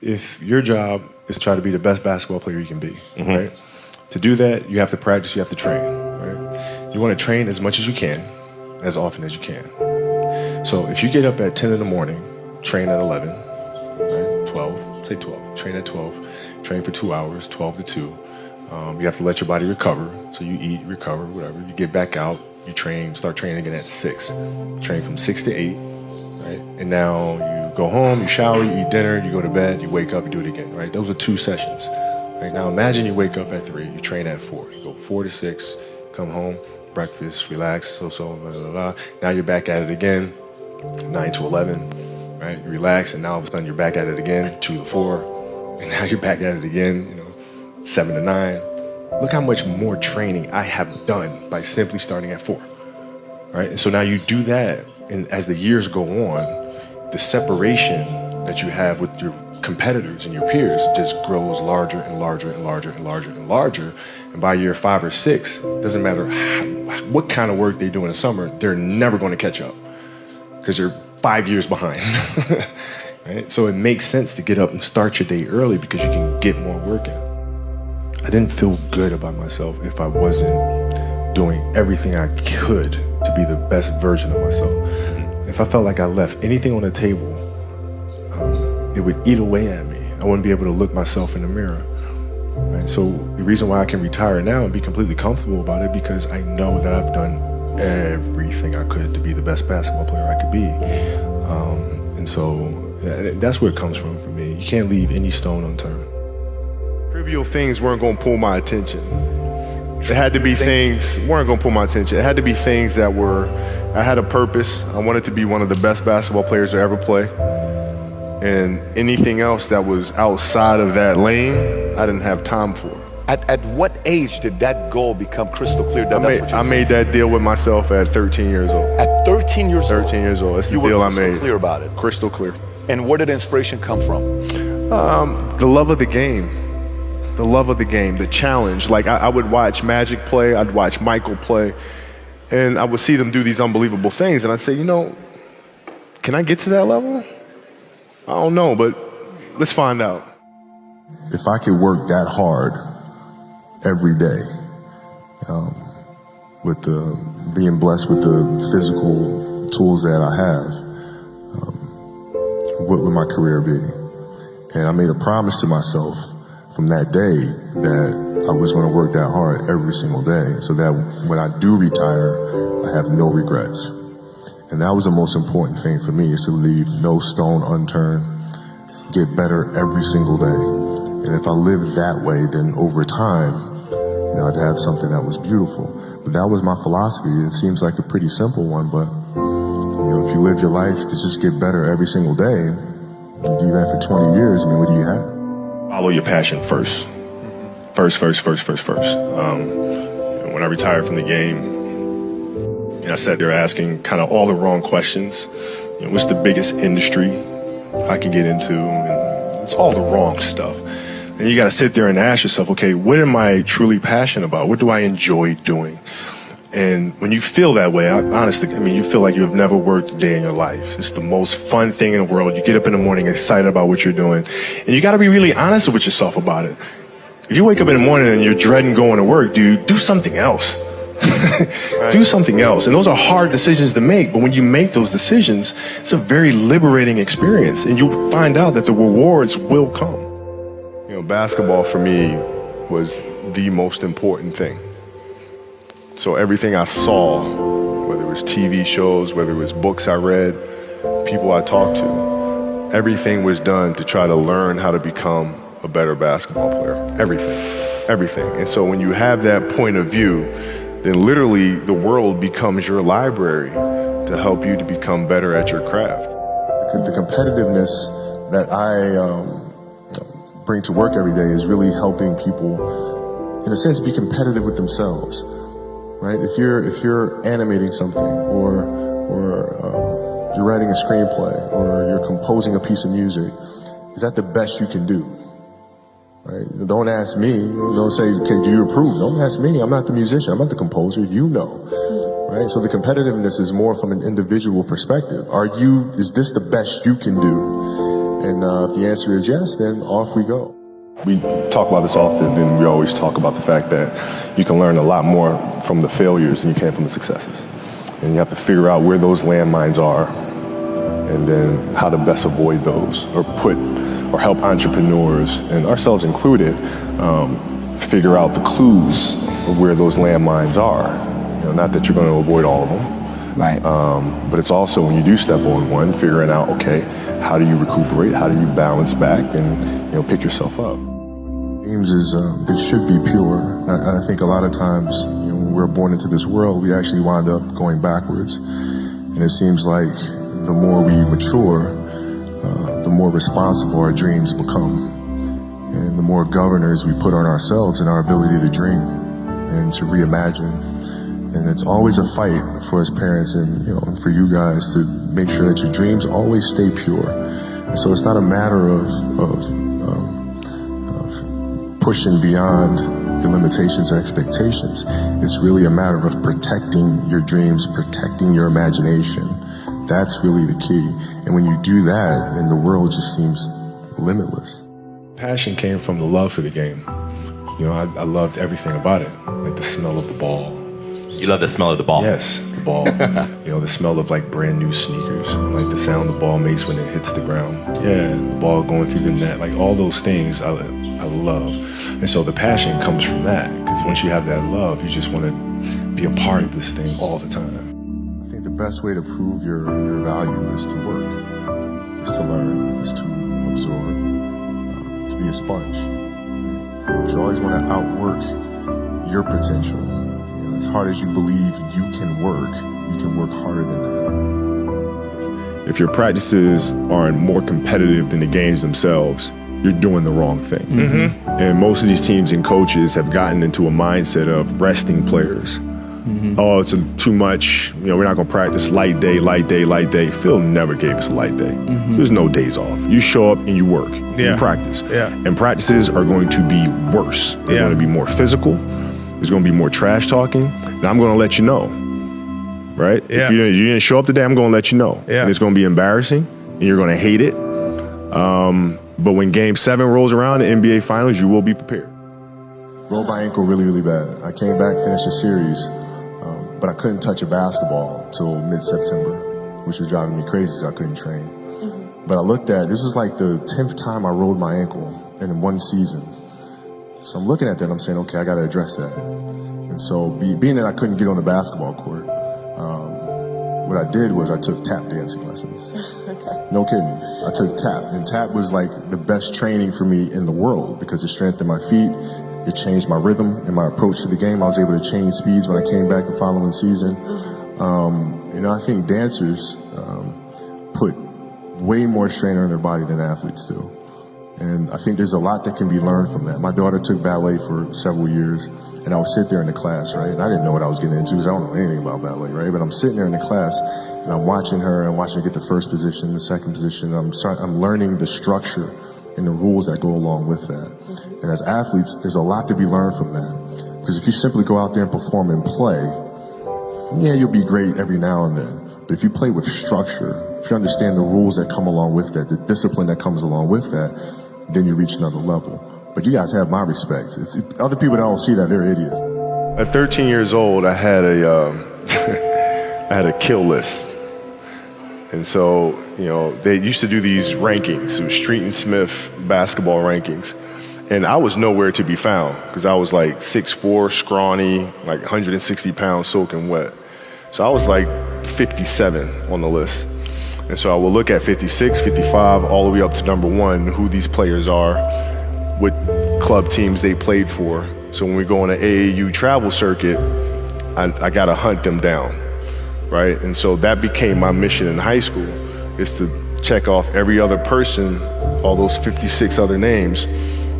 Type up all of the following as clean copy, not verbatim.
if your job is to try to be the best basketball player you can be, right? To do that, you have to practice, you have to train, right? You want to train as much as you can, as often as you can. So if you get up at 10 in the morning, train at 11, right? 12, say 12, train at 12, train for 2 hours, 12 to 2. You have to let your body recover. So you eat, recover, whatever. You get back out, you train, start training again at 6. Train from 6 to 8, right? And now you go home, you shower, you eat dinner, you go to bed, you wake up, you do it again, right? Those are 2 sessions. Right? Now imagine you wake up at 3, you train at 4. You go 4 to 6, come home, breakfast, relax, blah, blah, blah. Now you're back at it again, 9 to 11, right? You relax, and now all of a sudden you're back at it again, 2 to 4, and now you're back at it again, 7 to 9. Look how much more training I have done by simply starting at 4, right? And so now you do that, and as the years go on, the separation that you have with your competitors and your peers just grows larger and larger and larger and larger and larger. And by year 5 or 6, doesn't matter what kind of work they do in the summer, they're never going to catch up because they're 5 years behind. Right? So it makes sense to get up and start your day early because you can get more work in. I didn't feel good about myself if I wasn't doing everything I could to be the best version of myself. If I felt like I left anything on the table, it would eat away at me. I wouldn't be able to look myself in the mirror. Right? So the reason why I can retire now and be completely comfortable about it because I know that I've done everything I could to be the best basketball player I could be. And so that's where it comes from for me. You can't leave any stone unturned. Trivial things weren't going to pull my attention. It had to be things weren't going to pull my attention. It had to be things that I had a purpose. I wanted to be one of the best basketball players to ever play. And anything else that was outside of that lane, I didn't have time for. At what age did that goal become crystal clear? I made that deal with myself at 13 years old. At 13 years old? 13 years old. That's the deal I made. You were crystal clear about it? Crystal clear. And where did inspiration come from? The love of the game. The love of the game, the challenge. Like I would watch Magic play, I'd watch Michael play, and I would see them do these unbelievable things, and I'd say, can I get to that level? I don't know, but let's find out. If I could work that hard every day, with being blessed with the physical tools that I have, what would my career be? And I made a promise to myself from that day that I was going to work that hard every single day so that when I do retire, I have no regrets. And that was the most important thing for me, is to leave no stone unturned, get better every single day. And if I lived that way, then over time, I'd have something that was beautiful. But that was my philosophy. It seems like a pretty simple one, but if you live your life to just get better every single day, you do that for 20 years, what do you have? Follow your passion first. First. When I retired from the game, I sat there asking kind of all the wrong questions. What's the biggest industry I can get into? And it's all the wrong stuff. And you got to sit there and ask yourself, okay, what am I truly passionate about? What do I enjoy doing? And when you feel that way, honestly, you feel like you have never worked a day in your life. It's the most fun thing in the world. You get up in the morning excited about what you're doing. And you got to be really honest with yourself about it. If you wake up in the morning and you're dreading going to work, dude, do something else. Do something else. And those are hard decisions to make. But when you make those decisions, it's a very liberating experience. And you'll find out that the rewards will come. Basketball for me was the most important thing. So everything I saw, whether it was TV shows, whether it was books I read, people I talked to, everything was done to try to learn how to become a better basketball player. Everything. And so when you have that point of view, then literally the world becomes your library to help you to become better at your craft. The competitiveness that I bring to work every day is really helping people, in a sense, be competitive with themselves. Right? If you're animating something, or you're writing a screenplay, or you're composing a piece of music, is that the best you can do? Right? Don't ask me. Don't say, okay, do you approve? Don't ask me. I'm not the musician. I'm not the composer. You know. Right? So the competitiveness is more from an individual perspective. Is this the best you can do? And if the answer is yes, then off we go. We talk about this often, and we always talk about the fact that you can learn a lot more from the failures than you can from the successes. And you have to figure out where those landmines are and then how to best avoid those, or help entrepreneurs, and ourselves included, figure out the clues of where those landmines are. Not that you're going to avoid all of them, Right. but it's also when you do step on one, figuring out, okay, how do you recuperate? How do you balance back and pick yourself up? Dreams it should be pure. I think a lot of times when we're born into this world, we actually wind up going backwards, and it seems like the more we mature, the more responsible our dreams become, and the more governors we put on ourselves and our ability to dream and to reimagine. And it's always a fight for us parents and for you guys to make sure that your dreams always stay pure. And so it's not a matter of pushing beyond the limitations or expectations. It's really a matter of protecting your dreams, protecting your imagination. That's really the key. And when you do that, then the world just seems limitless. Passion came from the love for the game. I loved everything about it, like the smell of the ball. You love the smell of the ball? Yes, the ball. The smell of like brand new sneakers, like the sound the ball makes when it hits the ground. Yeah, the ball going through the net, like all those things I love. And so the passion comes from that, because once you have that love, you just want to be a part of this thing all the time. I think the best way to prove your value is to work, is to learn, is to absorb, to be a sponge. But you always want to outwork your potential. As hard as you believe you can work harder than that. If your practices aren't more competitive than the games themselves, you're doing the wrong thing. Mm-hmm. And most of these teams and coaches have gotten into a mindset of resting players. Mm-hmm. Oh, it's too much. We're not going to practice light day. Phil never gave us a light day. Mm-hmm. There's no days off. You show up and you work. Yeah. You practice. Yeah. And practices are going to be worse. They're going to be more physical. There's going to be more trash talking. And I'm going to let you know. Right? Yeah. If you didn't show up today, I'm going to let you know. Yeah. And it's going to be embarrassing. And you're going to hate it. But when Game 7 rolls around in NBA Finals, you will be prepared. Rolled my ankle really, really bad. I came back, finished the series, but I couldn't touch a basketball till mid-September, which was driving me crazy because I couldn't train. Mm-hmm. But I looked at, this was like the 10th time I rolled my ankle in one season. So I'm looking at that and I'm saying, okay, I got to address that. And so being that I couldn't get on the basketball court, what I did was I took tap dancing lessons. Okay. No kidding. I took tap, and tap was like the best training for me in the world because it strengthened my feet. It changed my rhythm and my approach to the game. I was able to change speeds when I came back the following season. I think dancers put way more strain on their body than athletes do. And I think there's a lot that can be learned from that. My daughter took ballet for several years, and I would sit there in the class, right? And I didn't know what I was getting into because I don't know anything about ballet, right? But I'm sitting there in the class, and I'm watching her get the first position, the second position. I'm learning the structure and the rules that go along with that. And as athletes, there's a lot to be learned from that. Because if you simply go out there and perform and play, yeah, you'll be great every now and then. But if you play with structure, if you understand the rules that come along with that, the discipline that comes along with that, then you reach another level. But you guys have my respect. If other people don't see that, they're idiots. At 13 years old, I had a kill list. And so, they used to do these rankings. It was Street and Smith basketball rankings. And I was nowhere to be found because I was like 6'4", scrawny, like 160 pounds soaking wet. So I was like 57 on the list. And so I will look at 56, 55, all the way up to number 1, who these players are, what club teams they played for. So when we go on an AAU travel circuit, I got to hunt them down, right? And so that became my mission in high school, is to check off every other person, all those 56 other names,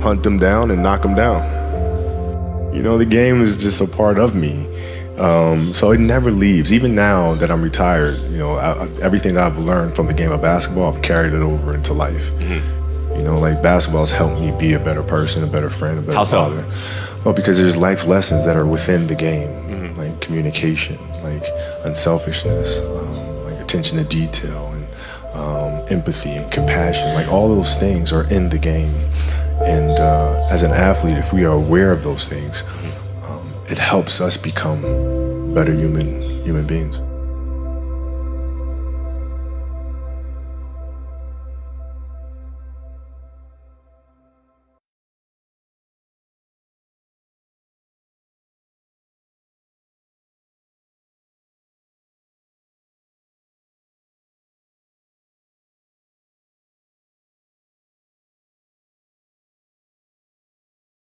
hunt them down and knock them down. The game is just a part of me. So it never leaves. Even now that I'm retired, everything that I've learned from the game of basketball, I've carried it over into life. Mm-hmm. Like basketball's helped me be a better person, a better friend, a better father. Well, because there's life lessons that are within the game, mm-hmm. like communication, like unselfishness, like attention to detail, and empathy and compassion. Like all those things are in the game. And as an athlete, if we are aware of those things, it helps us become better human beings.